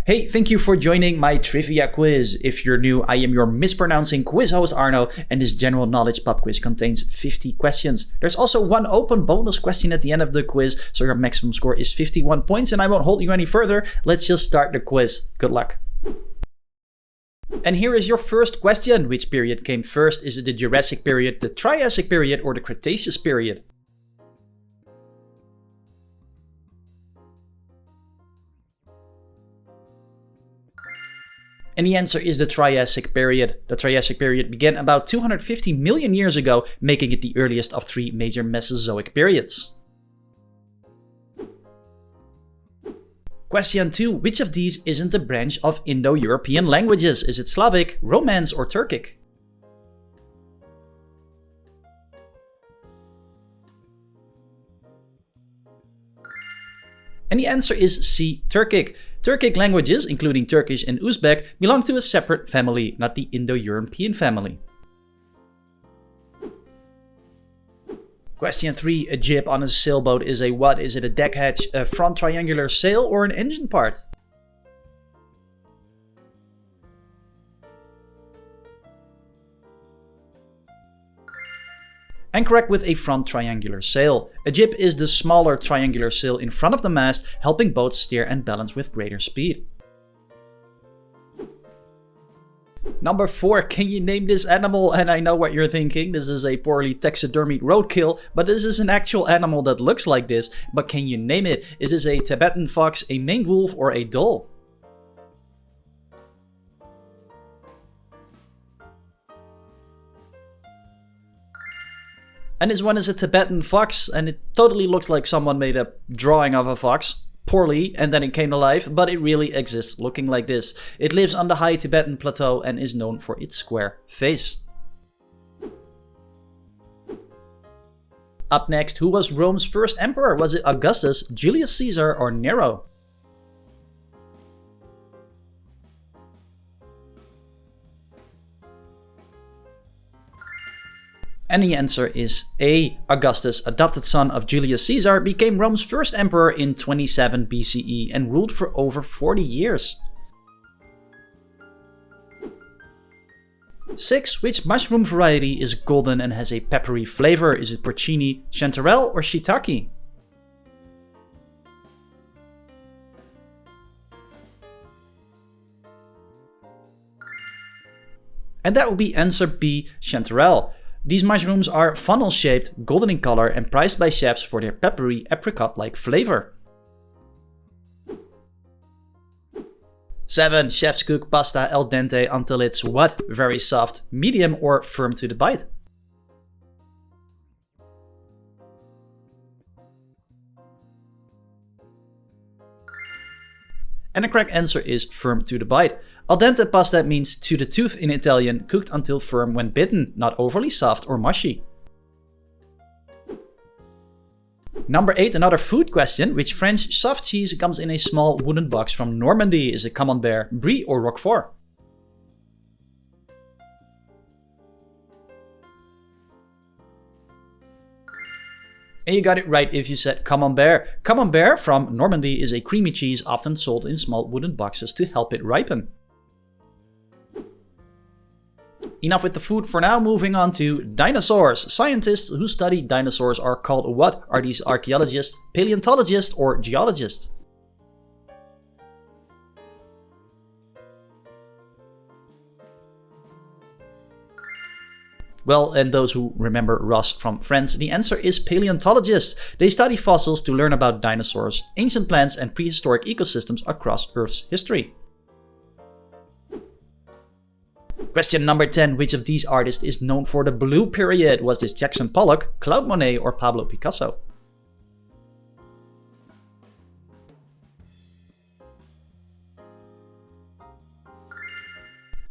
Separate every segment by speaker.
Speaker 1: Hey, thank you for joining my trivia quiz. If you're new, I am your mispronouncing quiz host Arno, and this general knowledge pub quiz contains 50 questions. There's also one open bonus question at the end of the quiz, so your maximum score is 51 points, and I won't hold you any further. Let's just start the quiz. Good luck. And here is your first question. Which period came first? Is it the Jurassic period, the Triassic period, or the Cretaceous period? And the answer is the Triassic period. The Triassic period began about 250 million years ago, making it the earliest of three major Mesozoic periods. Question 2. Which of these isn't a branch of Indo-European languages? Is it Slavic, Romance, or Turkic? And the answer is C, Turkic. Turkic languages, including Turkish and Uzbek, belong to a separate family, not the Indo-European family. Question 3. A jib on a sailboat is a what? Is it a deck hatch, a front triangular sail, or an engine part? And correct with a front triangular sail. A jib is the smaller triangular sail in front of the mast, helping boats steer and balance with greater speed. Number 4. Can you name this animal? And I know what you're thinking. This is a poorly taxidermied roadkill, but this is an actual animal that looks like this. But can you name it? Is this a Tibetan fox, a maned wolf, or a dhole? And this one is a Tibetan fox, and it totally looks like someone made a drawing of a fox, poorly, and then it came to life, but it really exists, looking like this. It lives on the high Tibetan plateau and is known for its square face. Up next, who was Rome's first emperor? Was it Augustus, Julius Caesar, or Nero? And the answer is A. Augustus, adopted son of Julius Caesar, became Rome's first emperor in 27 BCE and ruled for over 40 years. 6. Which mushroom variety is golden and has a peppery flavor? Is it porcini, chanterelle, or shiitake? And that would be answer B, chanterelle. These mushrooms are funnel-shaped, golden in color, and prized by chefs for their peppery, apricot-like flavor. 7. Chefs cook pasta al dente until it's what? Very soft, medium, or firm to the bite? And the correct answer is firm to the bite. Al dente pasta means to the tooth in Italian, cooked until firm when bitten, not overly soft or mushy. Number 8, another food question. Which French soft cheese comes in a small wooden box from Normandy? Is it Camembert, Brie, or Roquefort? And you got it right if you said Camembert. Camembert from Normandy is a creamy cheese often sold in small wooden boxes to help it ripen. Enough with the food for now, moving on to dinosaurs. Scientists who study dinosaurs are called what? Are these archaeologists, paleontologists, or geologists? Well, and those who remember Ross from Friends, the answer is paleontologists. They study fossils to learn about dinosaurs, ancient plants, and prehistoric ecosystems across Earth's history. Question number 10. Which of these artists is known for the Blue Period? Was this Jackson Pollock, Claude Monet, or Pablo Picasso?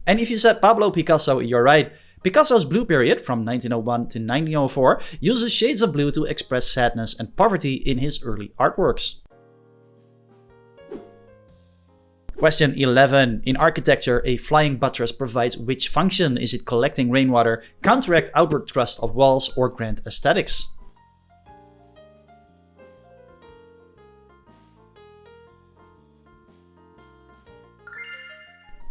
Speaker 1: And if you said Pablo Picasso, you're right. Picasso's Blue Period, from 1901 to 1904, uses shades of blue to express sadness and poverty in his early artworks. Question 11. In architecture, a flying buttress provides which function? Is it collecting rainwater, counteract outward thrust of walls, or grant aesthetics?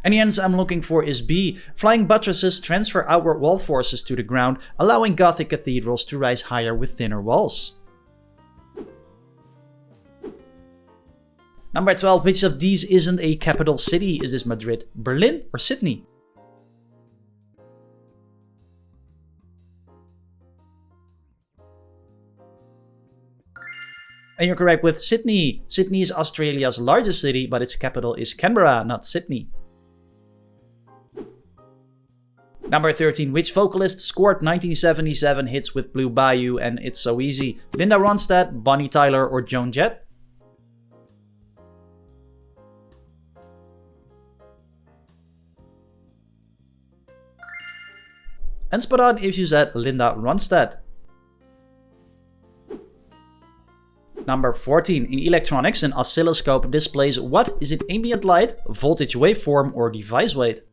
Speaker 1: And the answer I'm looking for is B. Flying buttresses transfer outward wall forces to the ground, allowing Gothic cathedrals to rise higher with thinner walls. Number 12. Which of these isn't a capital city? Is this Madrid, Berlin, or Sydney? And you're correct with Sydney. Sydney is Australia's largest city, but its capital is Canberra, not Sydney. Number 13. Which vocalist scored 1977 hits with Blue Bayou and It's So Easy? Linda Ronstadt, Bonnie Tyler, or Joan Jett? And spot on if you said Linda Ronstadt. Number 14. In electronics, an oscilloscope displays what? Is it ambient light, voltage waveform, or device weight?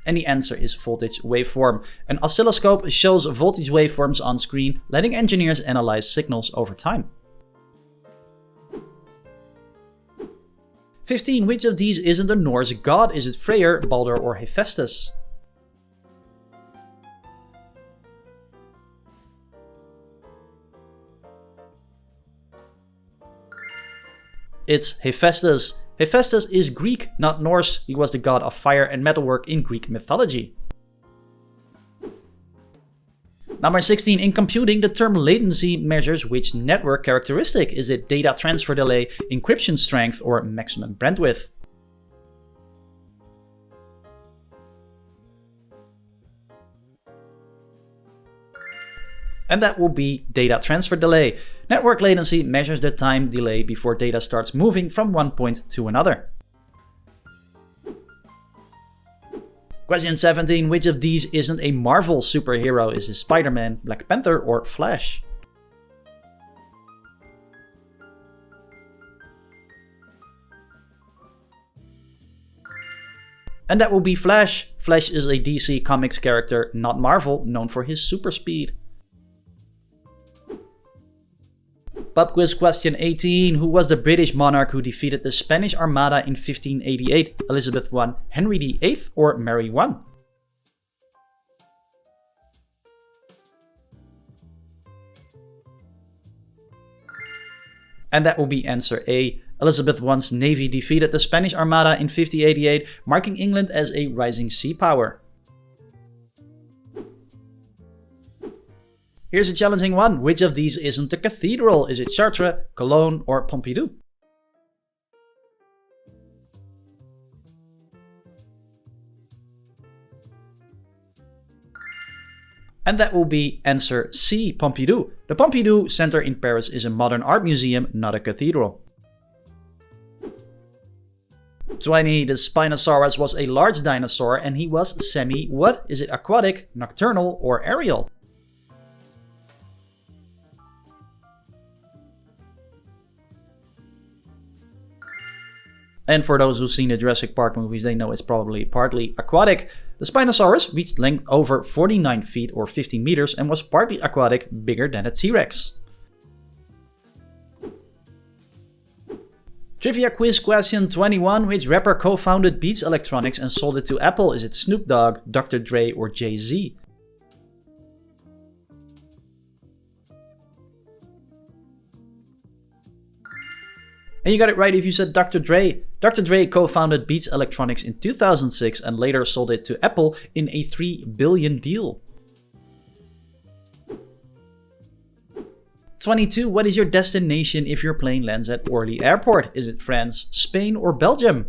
Speaker 1: And the answer is voltage waveform. An oscilloscope shows voltage waveforms on screen, letting engineers analyze signals over time. 15. Which of these isn't a Norse god? Is it Freyr, Balder, or Hephaestus? It's Hephaestus. Hephaestus is Greek, not Norse. He was the god of fire and metalwork in Greek mythology. Number 16. In computing, the term latency measures which network characteristic? Is it data transfer delay, encryption strength, or maximum bandwidth? And that will be data transfer delay. Network latency measures the time delay before data starts moving from one point to another. Question 17. Which of these isn't a Marvel superhero? Is it Spider-Man, Black Panther, or Flash? And that will be Flash. Flash is a DC Comics character, not Marvel, known for his super speed. Pub quiz question 18. Who was the British monarch who defeated the Spanish Armada in 1588? Elizabeth I, Henry VIII, or Mary I? And that will be answer A. Elizabeth I's navy defeated the Spanish Armada in 1588, marking England as a rising sea power. Here's a challenging one. Which of these isn't a cathedral? Is it Chartres, Cologne, or Pompidou? And that will be answer C, Pompidou. The Pompidou Center in Paris is a modern art museum, not a cathedral. 20. The Spinosaurus was a large dinosaur and he was semi-what? Is it aquatic, nocturnal, or aerial? And for those who've seen the Jurassic Park movies, they know it's probably partly aquatic. The Spinosaurus reached length over 49 feet or 15 meters and was partly aquatic, bigger than a T-Rex. Trivia quiz question 21. Which rapper co-founded Beats Electronics and sold it to Apple? Is it Snoop Dogg, Dr. Dre, or Jay-Z? And you got it right if you said Dr. Dre. Dr. Dre co-founded Beats Electronics in 2006 and later sold it to Apple in a $3 billion deal. 22. What is your destination if your plane lands at Orly Airport? Is it France, Spain, or Belgium?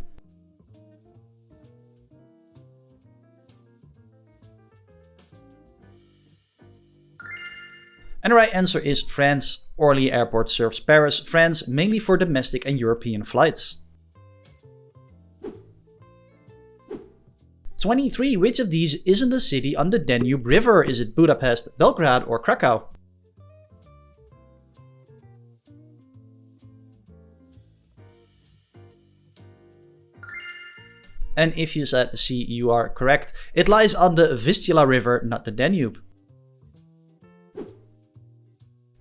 Speaker 1: And the right answer is France. Orly Airport serves Paris, France, mainly for domestic and European flights. 23. Which of these isn't a city on the Danube River? Is it Budapest, Belgrade, or Krakow? And if you said C, you are correct. It lies on the Vistula River, not the Danube.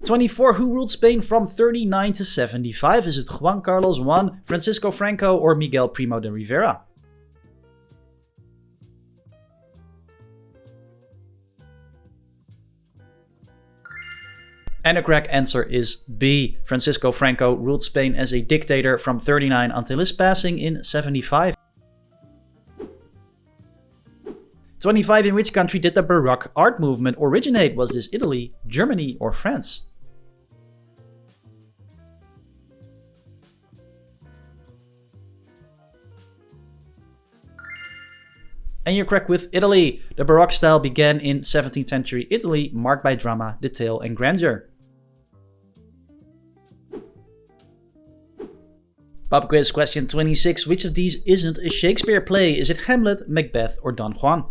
Speaker 1: 24. Who ruled Spain from 39 to 75? Is it Juan Carlos I, Francisco Franco, or Miguel Primo de Rivera? And the correct answer is B. Francisco Franco ruled Spain as a dictator from 39 until his passing in 75. 25. In which country did the Baroque art movement originate? Was this Italy, Germany, or France? And you're correct with Italy. The Baroque style began in 17th century Italy, marked by drama, detail, and grandeur. Pub quiz question 26. Which of these isn't a Shakespeare play? Is it Hamlet, Macbeth, or Don Juan?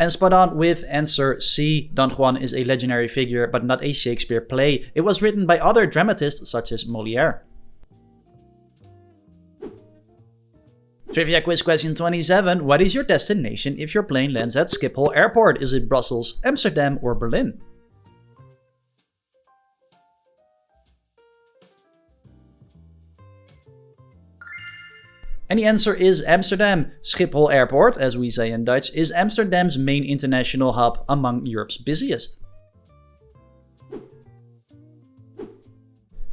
Speaker 1: And spot on with answer C. Don Juan is a legendary figure, but not a Shakespeare play. It was written by other dramatists such as Molière. Trivia quiz question 27. What is your destination if your plane lands at Schiphol Airport? Is it Brussels, Amsterdam, or Berlin? And the answer is Amsterdam. Schiphol Airport, as we say in Dutch, is Amsterdam's main international hub, among Europe's busiest.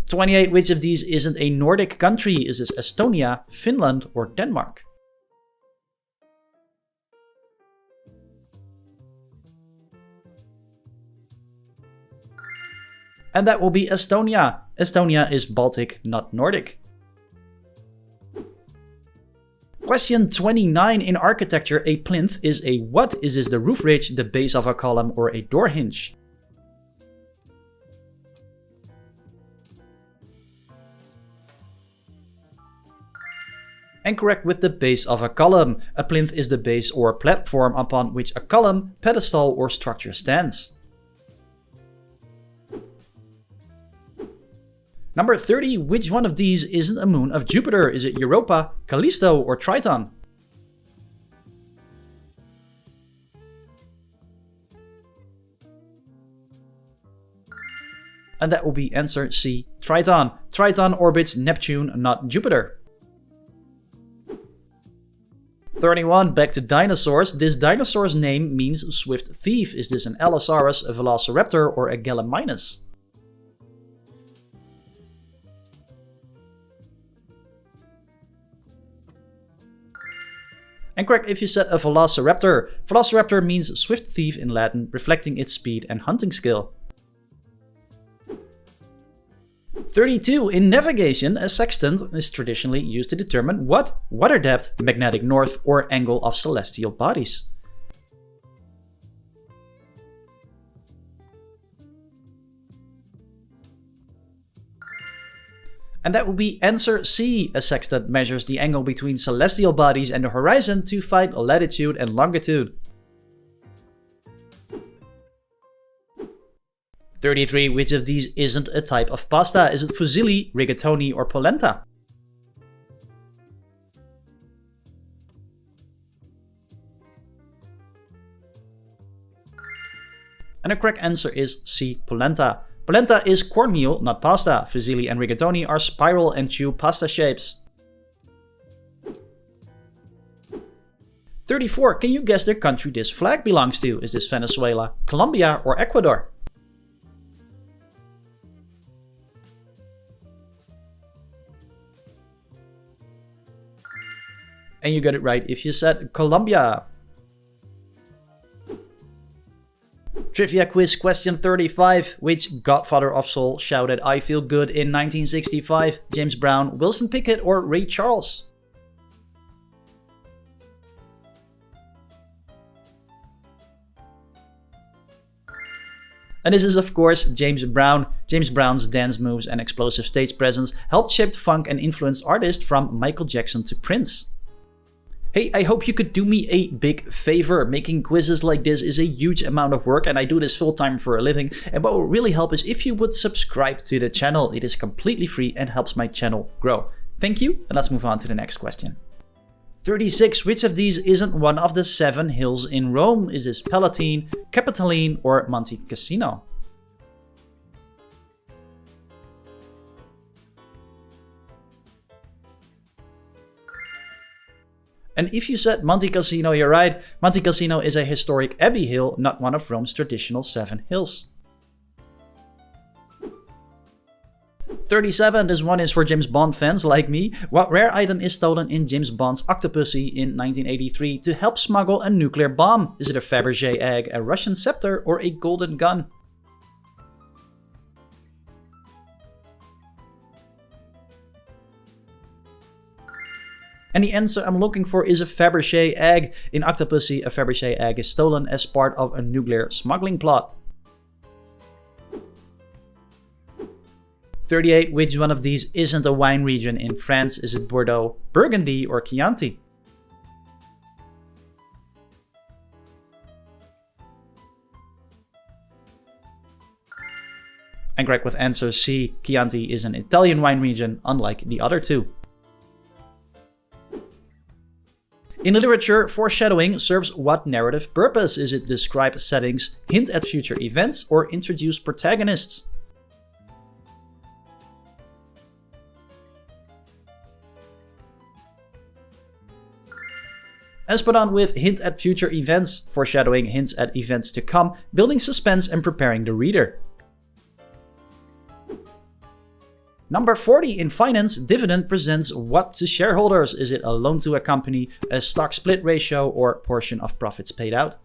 Speaker 1: 28. Which of these isn't a Nordic country? Is this Estonia, Finland, or Denmark? And that will be Estonia. Estonia is Baltic, not Nordic. Question 29. In architecture, a plinth is a what? Is this the roof ridge, the base of a column, or a door hinge? And correct with the base of a column. A plinth is the base or platform upon which a column, pedestal, or structure stands. Number 30. Which one of these isn't a moon of Jupiter? Is it Europa, Callisto, or Triton? And that will be answer C, Triton. Triton orbits Neptune, not Jupiter. 31. Back to dinosaurs. This dinosaur's name means swift thief. Is this an Allosaurus, a Velociraptor, or a Gallimimus? And correct if you said a Velociraptor. Velociraptor means swift thief in Latin, reflecting its speed and hunting skill. 32. In navigation, a sextant is traditionally used to determine what? Water depth, magnetic north, or angle of celestial bodies. And that would be answer C. A sextant measures the angle between celestial bodies and the horizon to find latitude and longitude. 33. Which of these isn't a type of pasta? Is it fusilli, rigatoni, or polenta? And the correct answer is C, polenta. Polenta is cornmeal, not pasta. Fusilli and rigatoni are spiral and tube pasta shapes. 34. Can you guess the country this flag belongs to? Is this Venezuela, Colombia, or Ecuador? And you got it right if you said Colombia. Trivia quiz question 35. Which godfather of soul shouted "I feel good" in 1965? James Brown, Wilson Pickett, or Ray Charles? And this is of course James Brown. James Brown's dance moves and explosive stage presence helped shape funk and influenced artists from Michael Jackson to Prince. Hey, I hope you could do me a big favor. Making quizzes like this is a huge amount of work and I do this full time for a living. And what would really help is if you would subscribe to the channel. It is completely free and helps my channel grow. Thank you, and let's move on to the next question. 36. Which of these isn't one of the 7 hills in Rome? Is this Palatine, Capitoline, or Monte Cassino? And if you said Monte Cassino, you're right. Monte Cassino is a historic abbey hill, not one of Rome's traditional 7 hills. 37. This one is for James Bond fans like me. What rare item is stolen in James Bond's Octopussy in 1983 to help smuggle a nuclear bomb? Is it a Fabergé egg, a Russian scepter, or a golden gun? And the answer I'm looking for is a Fabergé egg. In Octopussy, a Fabergé egg is stolen as part of a nuclear smuggling plot. 38. Which one of these isn't a wine region in France? Is it Bordeaux, Burgundy, or Chianti? And correct with answer C. Chianti is an Italian wine region, unlike the other 2. In literature, foreshadowing serves what narrative purpose? Is it describe settings, hint at future events, or introduce protagonists? As put on with hint at future events, foreshadowing hints at events to come, building suspense and preparing the reader. Number 40. In finance, dividend presents what to shareholders? Is it a loan to a company, a stock split ratio, or portion of profits paid out?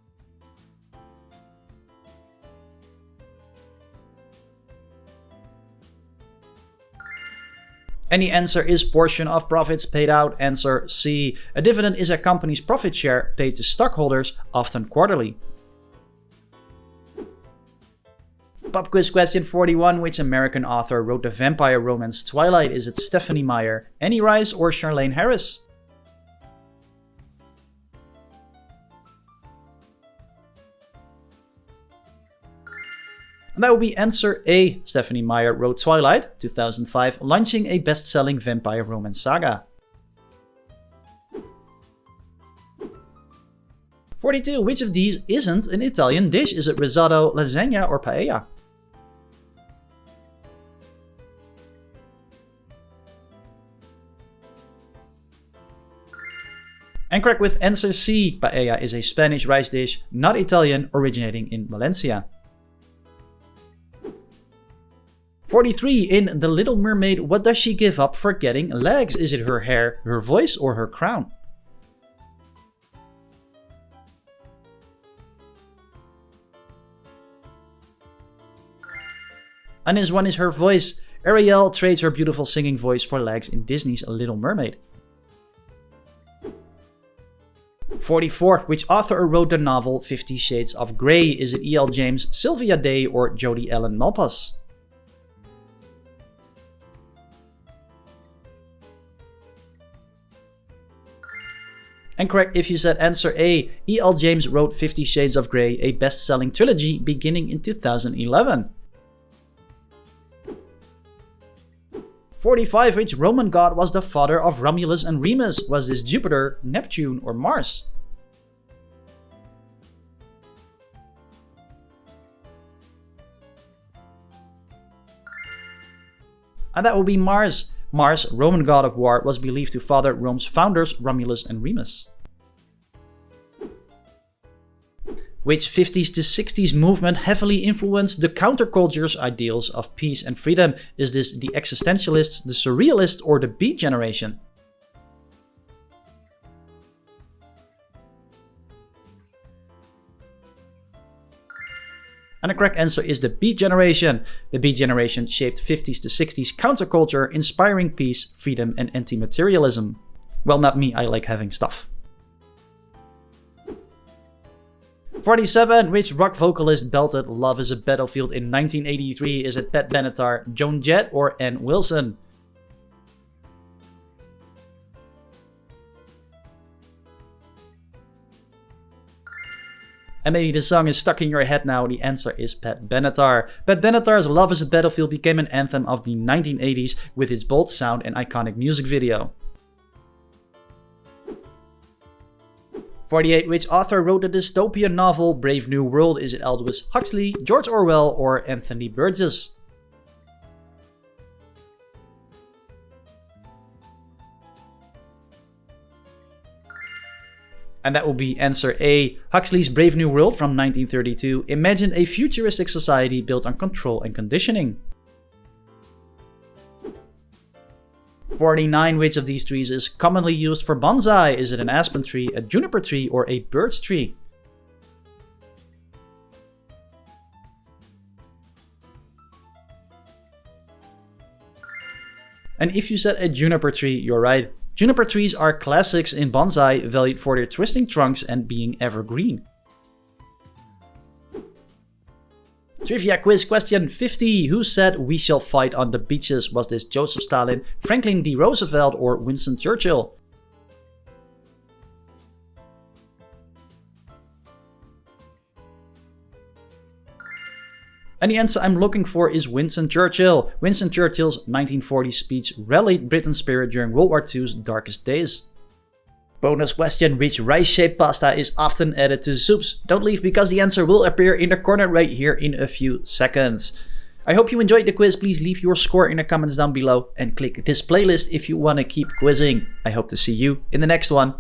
Speaker 1: And the answer is portion of profits paid out. Answer C. A dividend is a company's profit share paid to stockholders, often quarterly. Pub quiz question 41. Which American author wrote the vampire romance Twilight? Is it Stephenie Meyer, Annie Rice, or Charlaine Harris? And that would be answer A. Stephenie Meyer wrote Twilight, 2005, launching a best-selling vampire romance saga. 42. Which of these isn't an Italian dish? Is it risotto, lasagna, or paella? And correct with answer C. Paella is a Spanish rice dish, not Italian, originating in Valencia. 43. In The Little Mermaid, what does she give up for getting legs? Is it her hair, her voice, or her crown? And this one is her voice. Ariel trades her beautiful singing voice for legs in Disney's Little Mermaid. 44. Which author wrote the novel 50 Shades of Grey? Is it E.L. James, Sylvia Day, or Jodi Ellen Malpas? And correct if you said answer A. E.L. James wrote 50 Shades of Grey, a best-selling trilogy beginning in 2011. 45. Which Roman god was the father of Romulus and Remus? Was this Jupiter, Neptune, or Mars? And that would be Mars. Mars, Roman god of war, was believed to father Rome's founders Romulus and Remus. Which 50s to 60s movement heavily influenced the counterculture's ideals of peace and freedom? Is this the existentialists, the surrealists, or the Beat Generation? And the correct answer is the Beat Generation. The Beat Generation shaped 50s to 60s counterculture, inspiring peace, freedom, and anti-materialism. Well, not me, I like having stuff. 47. Which rock vocalist belted Love is a Battlefield in 1983? Is it Pat Benatar, Joan Jett, or Ann Wilson? And maybe the song is stuck in your head now. The answer is Pat Benatar. Pat Benatar's Love is a Battlefield became an anthem of the 1980s with its bold sound and iconic music video. 48. Which author wrote the dystopian novel Brave New World? Is it Aldous Huxley, George Orwell, or Anthony Burgess? And that will be answer A. Huxley's Brave New World from 1932 imagined a futuristic society built on control and conditioning. 49. Which of these trees is commonly used for bonsai? Is it an aspen tree, a juniper tree, or a birch tree? And if you said a juniper tree, you're right. Juniper trees are classics in bonsai, valued for their twisting trunks and being evergreen. Trivia quiz question 50. Who said "we shall fight on the beaches"? Was this Joseph Stalin, Franklin D. Roosevelt, or Winston Churchill? And the answer I'm looking for is Winston Churchill. Winston Churchill's 1940 speech rallied Britain's spirit during World War II's darkest days. Bonus question: which rice-shaped pasta is often added to soups? Don't leave because the answer will appear in the corner right here in a few seconds. I hope you enjoyed the quiz. Please leave your score in the comments down below and click this playlist if you want to keep quizzing. I hope to see you in the next one.